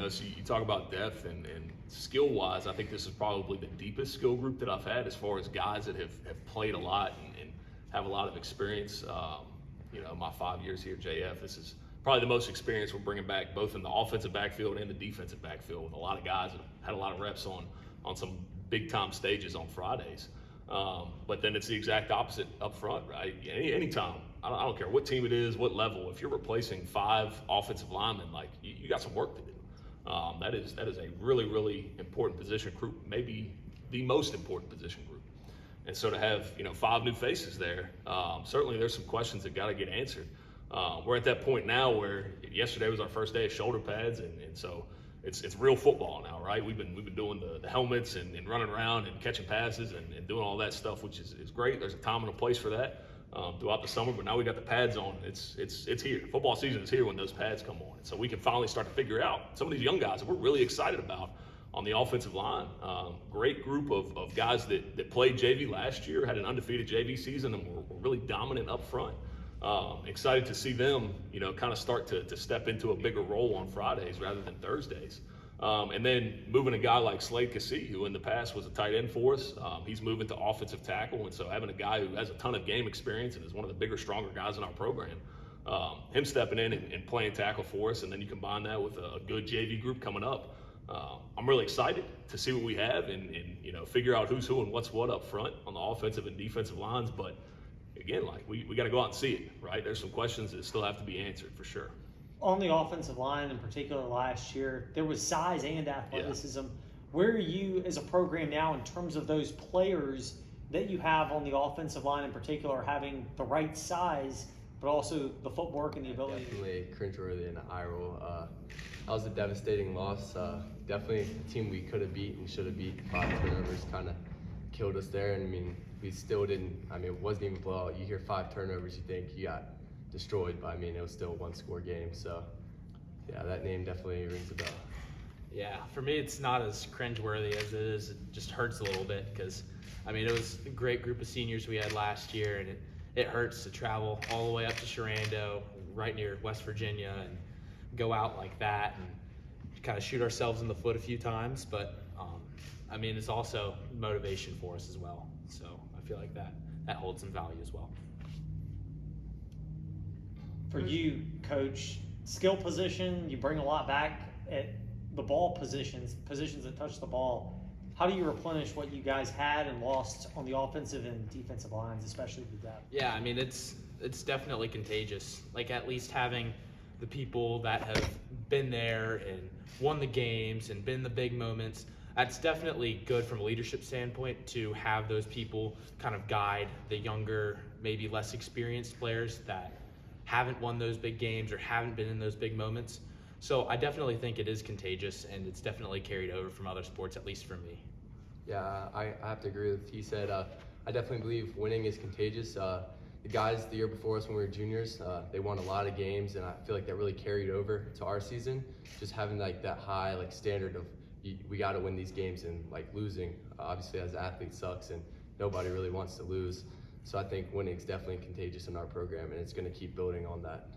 So you talk about depth and skill-wise, I think this is probably the deepest skill group that I've had as far as guys that have played a lot and have a lot of experience. My 5 years here at JF, this is probably the most experience we're bringing back, both in the offensive backfield and the defensive backfield, with a lot of guys that have had a lot of reps on some big-time stages on Fridays. But then it's the exact opposite up front, right? Anytime, I don't care what team it is, what level, if you're replacing 5 offensive linemen, like you got some work to do. That is a really, really important position group, maybe the most important position group. And so to have 5 new faces there, certainly there's some questions that got to get answered. We're at that point now where yesterday was our first day of shoulder pads, and so it's real football now, right? We've been doing the helmets and running around and catching passes and doing all that stuff, which is great. There's a time and a place for that throughout the summer, but now we got the pads on. It's here. Football season is here when those pads come on, and so we can finally start to figure out some of these young guys that we're really excited about on the offensive line. Great group of guys that played JV last year, had an undefeated JV season, and were really dominant up front. Excited to see them, kind of start to step into a bigger role on Fridays rather than Thursdays. And then moving a guy like Slade Cassie, who in the past was a tight end for us, he's moving to offensive tackle. And so having a guy who has a ton of game experience and is one of the bigger, stronger guys in our program, him stepping in and playing tackle for us, and then you combine that with a good JV group coming up. I'm really excited to see what we have and figure out who's who and what's what up front on the offensive and defensive lines. But again, we got to go out and see it, right? There's some questions that still have to be answered for sure. On the offensive line in particular last year, there was size and athleticism. Yeah. Where are you as a program now in terms of those players that you have on the offensive line in particular, having the right size, but also the footwork and the ability? Definitely cringeworthy and eye roll. That was a devastating loss. Definitely a team we could have beat and should have beat. 5 turnovers kind of killed us there. And we still didn't. It wasn't even a blowout. You hear 5 turnovers, you think you got destroyed, but it was still a 1-score game. So yeah, that name definitely rings a bell. Yeah, for me it's not as cringeworthy as it is. It just hurts a little bit because it was a great group of seniors we had last year, and it hurts to travel all the way up to Sharando, right near West Virginia, and go out like that and kind of shoot ourselves in the foot a few times. But it's also motivation for us as well. So I feel like that holds some value as well. For you, Coach, skill position, you bring a lot back at the ball positions that touch the ball. How do you replenish what you guys had and lost on the offensive and defensive lines, especially the depth? Yeah, it's definitely contagious. Like, at least having the people that have been there and won the games and been the big moments, that's definitely good from a leadership standpoint to have those people kind of guide the younger, maybe less experienced players that haven't won those big games or haven't been in those big moments. So I definitely think it is contagious, and it's definitely carried over from other sports, at least for me. Yeah, I have to agree with what he said. I definitely believe winning is contagious. The guys the year before us when we were juniors, they won a lot of games, and I feel like that really carried over to our season. Just having that high standard of we got to win these games, and losing obviously as an athlete sucks, and nobody really wants to lose. So I think winning is definitely contagious in our program, and it's going to keep building on that.